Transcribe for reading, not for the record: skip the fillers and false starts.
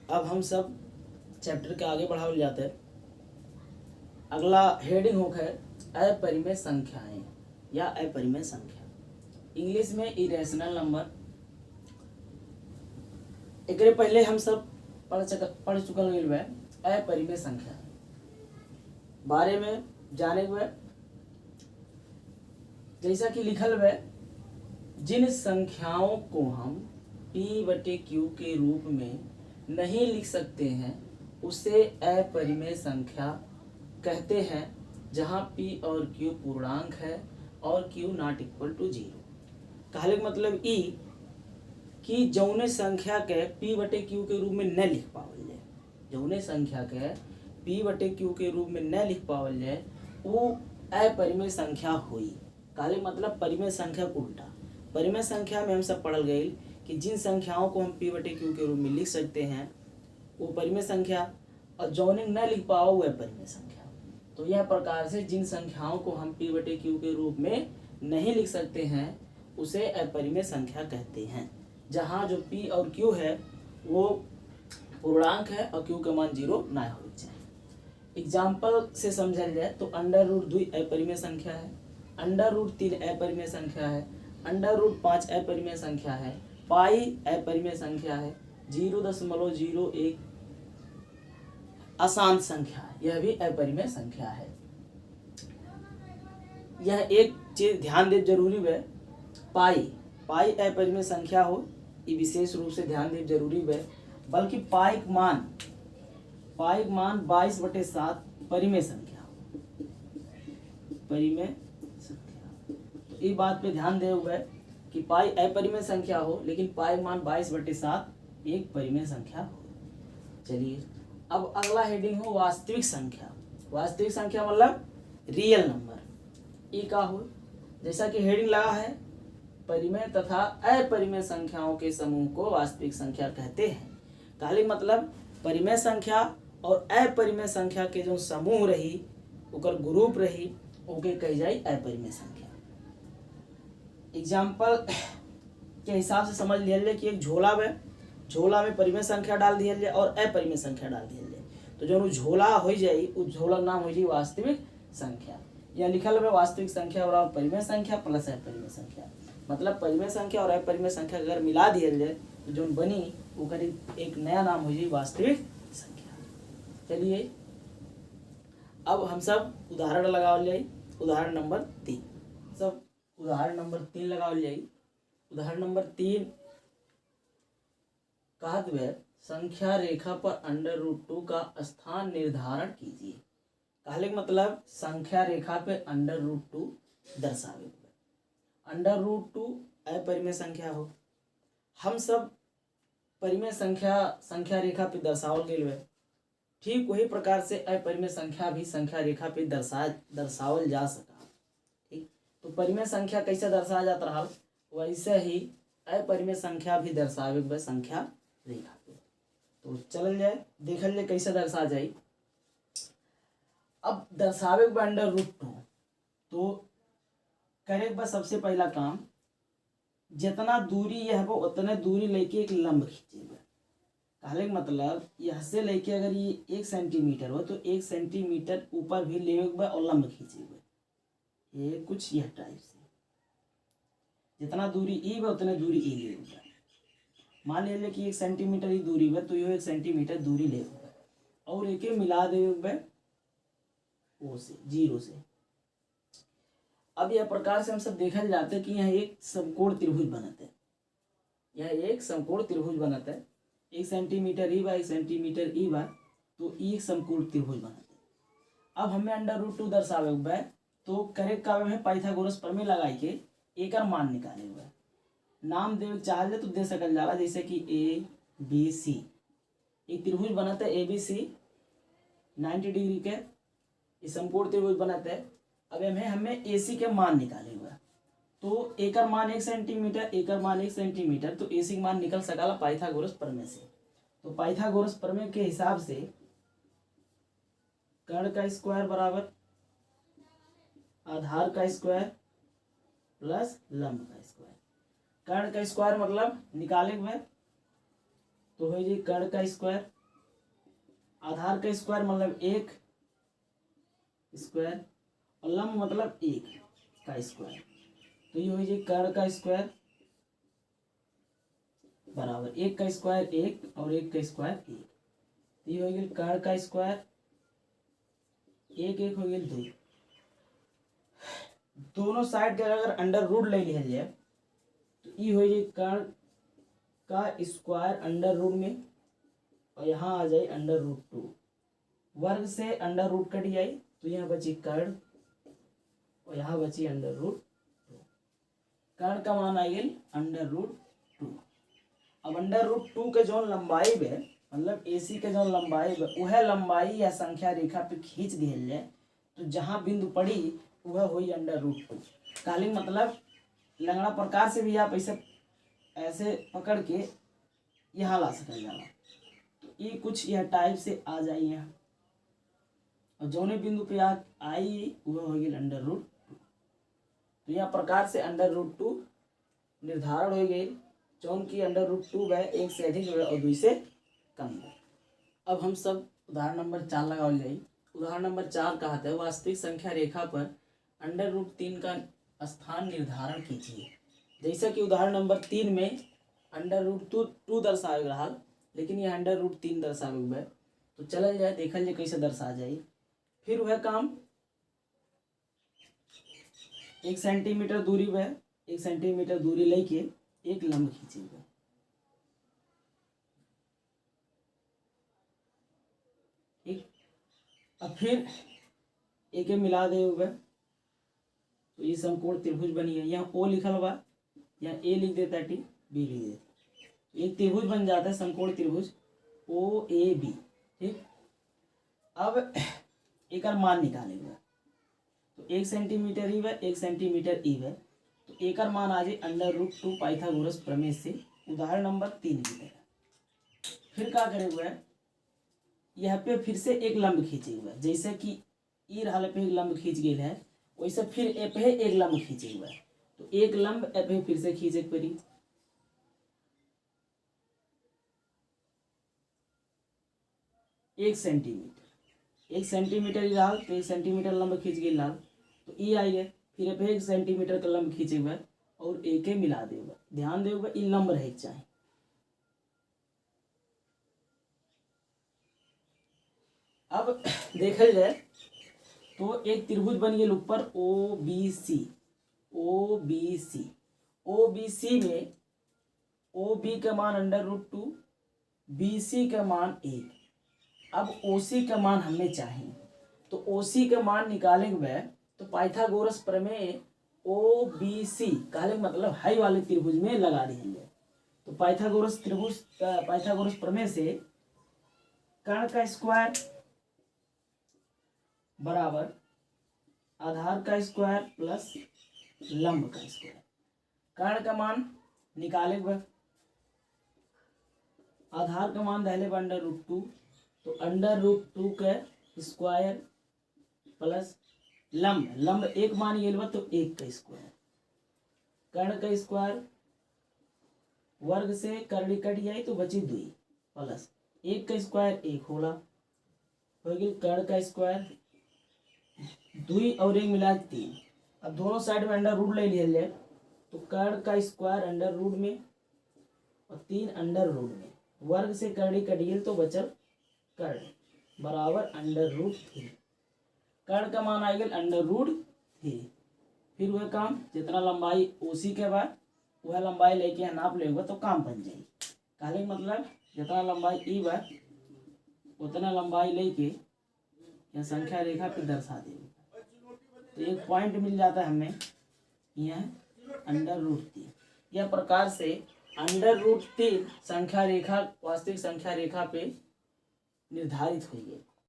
अब हम सब चैप्टर के आगे बढ़ावल जाते हैं। अगला हेडिंग होकर अपरिमेय संख्याएं या अपरिमेय संख्या, इंग्लिश में इरेशनल नंबर। एकरे पहले हम सब पढ़ चुकल गइल बा अपरिमेय संख्या बारे में जाने हुए। जैसा कि लिखल है, जिन संख्याओं को हम p/q के रूप में नहीं लिख सकते हैं उसे अपरिमेय संख्या कहते हैं, जहां p और q पूर्णांक है और q नॉट इक्वल टू 0। कहले का मतलब ई कि जौने संख्या के p/q के रूप में न लिख पावल जाए, जौने संख्या के p/q के रूप में न लिख पावल जाए वो अपरिमेय संख्या हुई। कहले मतलब परिमेय संख्या को उल्टा। परिमेय संख्या में हम सब पढ़ल गए कि जिन संख्याओं को हम p/q के रूप में लिख सकते हैं वो परिमेय संख्या, और जौने न लिख पाओ वह परिमेय संख्या। तो यह प्रकार से जिन संख्याओं को हम p/q के रूप में नहीं लिख सकते हैं उसे अपरिमेय संख्या कहते हैं, जहाँ जो p और q है वो पूर्णांक है और q का मान 0 ना हो जाए। एग्जाम्पल से समझल जाए तो √2 अपरिमेय संख्या है, √3 अपरिमेय संख्या है, √5 अपरिमेय संख्या है, पाई अपरिमेय संख्या है, 0.01 अशांत संख्या है, यह भी अपरिमेय संख्या है। यह एक चीज ध्यान दे जरूरी है, पाई अपरिमेय संख्या हो, ये विशेष रूप से ध्यान दे जरूरी है। बल्कि पाई का मान 22/7 परिमेय संख्या हो, परिमेय संख्या। तो ये बात पे ध्यान दे हुए कि पाई अपरिमेय संख्या हो लेकिन पाई मान 22/7 एक परिमेय संख्या हो। चलिए अब अगला हेडिंग हो वास्तविक संख्या। वास्तविक संख्या मतलब रियल नंबर। ई का हो, जैसा कि हेडिंग लगा है, परिमेय तथा अपरिमेय संख्याओं के समूह को वास्तविक संख्या कहते हैं। कहले मतलब परिमेय संख्या और अपरिमेय संख्या के जो समूह रही, ओकर ग्रुप रही, ओके कही जाए अपरिमेय संख्या। एग्जाम्पल के हिसाब से समझ लिया जाए कि एक झोला में परिमेय संख्या डाल दिया जाए और अपरिमेय संख्या डाल दिया जाए, तो जो झोला हो जाए उस झोला नाम हो जाए वास्तविक संख्या। यह लिखल है वास्तविक संख्या और परिमेय संख्या प्लस अपरिमेय संख्या। मतलब परिमेय संख्या और अपरिमेय संख्या अगर मिला दिया जाए तो जो बनी वो एक नया नाम हो जाए वास्तविक संख्या। चलिए अब हम सब उदाहरण लगावल जाए। उदाहरण नंबर 3, सब उदाहरण नंबर 3 लगावल जाए। उदाहरण नंबर 3 कहत है, संख्या रेखा पर √2 का स्थान निर्धारण कीजिए। कहले मतलब संख्या रेखा पे √2 दर्शावे। √2 अपरिमेय संख्या हो, हम सब परिमेय संख्या रेखा पे दर्शावल गए है। ठीक वही प्रकार से अपरिमेय संख्या भी संख्या रेखा पे दर्शावल जा सका। ठीक, तो परिमेय संख्या कैसे दर्शाया जाता रहा, वैसे ही अपरिमेय संख्या भी दर्शावे संख्या रेखा पे। तो चल जाए देखल जाए कैसे दर्शा जाए। अब दर्शावे √2 तो करे बस सबसे पहला काम, जितना दूरी यह वो उतने दूरी लेके एक लंब खींचेगा। कहले मतलब यह से लेके अगर ये 1 सेंटीमीटर हो तो 1 सेंटीमीटर ऊपर भी लेगा और लंब खींचेगा। ये कुछ यह टाइप से जितना दूरी ई है उतने दूरी ई लेगा। मान लीजिए कि 1 सेंटीमीटर ही दूरी है तो ये 1 सेंटीमीटर दूरी लेगा और एक मिला देगा ओ से 0 से। अब यह प्रकार से हम सब देखल जाते हैं कि यह एक समकोण त्रिभुज बनता है। यह एक समकोण त्रिभुज बनता है, 1 सेंटीमीटर ई बा 1 सेंटीमीटर ई बा, तो एक समकोण त्रिभुज बनता है। अब हमें √2 दर्शावे हुआ है तो करेक्ट का में पाइथागोरस प्रमेय लगाई के एक मान निकाले हुआ है। नाम दे चाहे तो दे सकल जाला, जैसे कि ABC एक त्रिभुज बनता है, ABC 90 डिग्री के समकोण त्रिभुज बनता है। अब हमें AC के मान निकाले हुआ, तो एक मान 1 सेंटीमीटर, एक मान 1 सेंटीमीटर, तो AC का मान निकल सकाला पाइथागोरस प्रमेय से। तो पाइथागोरस प्रमेय के हिसाब से कर्ण का स्क्वायर बराबर आधार का स्क्वायर प्लस लंब का स्क्वायर। कर्ण का स्क्वायर मतलब निकाले हुए तो हो जाए कर्ण का स्क्वायर आधार का स्क्वायर मतलब 1 स्क्वायर और लंब मतलब 1 का स्क्वायर। तो ये हो जाए कर्ण का स्क्वायर बराबर 1 का स्क्वायर 1 और 1 का स्क्वायर 1। तो ये हो गया कर्ण का स्क्वायर 1 1 हो गया 2। दोनों साइड का अगर अंडर रूट ले लिया जाए तो ये हो जाए कर्ण का स्क्वायर अंडर रूट में और यहाँ आ जाए अंडर रूट 2। वर्ग से अंडर रूट कट जाए तो यहाँ बची कर्ण और यहाँ बची अंडर रूट 2। कर्ण का मान आ गया अंडर रूट 2। अब अंडर रूट 2 के जो लंबाई है मतलब AC के जो लंबाई है वह लंबाई या संख्या रेखा पे खींच दिया जाए तो जहाँ बिंदु पड़ी वह हुई अंडर रूट 2। कालिंग मतलब लंगड़ा प्रकार से भी आप ऐसे पकड़ के यहाँ ला सकल जाला। तो ये कुछ यह टाइप से आ जाए यहाँ और जौने बिंदु पे आई वह हो गई अंडर रूट 2। तो यह प्रकार से अंडर रूट 2 निर्धारण हो गई जौन की अंडर रूट 2 है 1 से अधिक है और 2 से कम है। अब हम सब उदाहरण नंबर 4 लगाओ जाए। उदाहरण नंबर 4 कहते हैं वास्तविक संख्या रेखा पर अंडर रूट 3 का स्थान निर्धारण कीजिए। जैसा कि उदाहरण नंबर 3 में अंडर रूट 2 दर्शावे रहा लेकिन यह अंडर रूट 3 दर्शावे हुआ है। तो चलल जाए देखल जाए कैसे दर्शा जाए। फिर वह काम 1 सेंटीमीटर दूरी वह 1 सेंटीमीटर दूरी लेके एक लंब खींचेगा। ठीक, अब फिर एक मिला दे हुए तो ये समकोण त्रिभुज बनी है। यहाँ O लिखल बा यहाँ A लिख देता टी B लिख देता एक त्रिभुज बन जाता है समकोण त्रिभुज OAB। ठीक, अब एक मान निकालेगा तो 1 सेंटीमीटर ई है 1 सेंटीमीटर ई है तो एक मान आ जाए अंडर रूट 2 पाइथागोरस प्रमेय से उदाहरण नंबर 3 की तरह। फिर क्या करेगा यहाँ पे फिर से एक लंब खींचेगा जैसे कि ई रहा पे एक लंब खींच गया है वैसे फिर ए पे एक लंब खींचेगा। तो एक लंब ए पे फिर से खींचे पड़ी 1 सेंटीमीटर 1 सेंटीमीटर ही लाल तो 1 सेंटीमीटर लंब खींच गई लाल तो ई आई है फिर पे 1 सेंटीमीटर का लंब खींचेगा और एक मिला देगा। ध्यान देगा ई लंब रहे चाहे। अब देखल जाए तो एक त्रिभुज बन गया ऊपर OBC में OB का मान अंडर रूट 2 BC का मान 1। अब OC का मान हमें चाहिए तो OC का मान निकालेंगे तो पाइथागोरस प्रमेय OBC काले मतलब हाई वाले त्रिभुज में लगा देंगे। तो पाइथागोरस प्रमेय से कर्ण का स्क्वायर बराबर आधार का स्क्वायर प्लस लंब का स्क्वायर। कर्ण का मान निकालेंगे आधार का मान दहले अंडर रूट 2 तो अंडर रूट 2 का स्क्वायर प्लस लंब एक मान ये तो 1 का स्क्वायर। कर्ण का स्क्वायर वर्ग से कर्ण कट जाए तो बची 2 प्लस 1 का स्क्वायर 1 होला हो गया कर्ण का स्क्वायर 2 और 1 मिला 3। अब दोनों साइड में अंडर रूट ले लिया जाए तो कर्ण का स्क्वायर अंडर रूट में और 3 अंडर रूट में वर्ग से कर्ण कट गई तो बचल कर्ण बराबर अंडर रूट 3। कर्ण का मान आ गया अंडर रूट 3। फिर वह काम जितना लंबाई OC के बाद वह लंबाई लेके नाप लेगा तो काम बन जाए। काले मतलब जितना लंबाई ई बा उतना लंबाई लेके यह संख्या रेखा पे दर्शा देगा तो एक पॉइंट मिल जाता है हमें यह अंडर रूट 3। यह प्रकार से अंडर रूट 3 संख्या रेखा वास्तविक संख्या रेखा पे निर्धारित हुई है।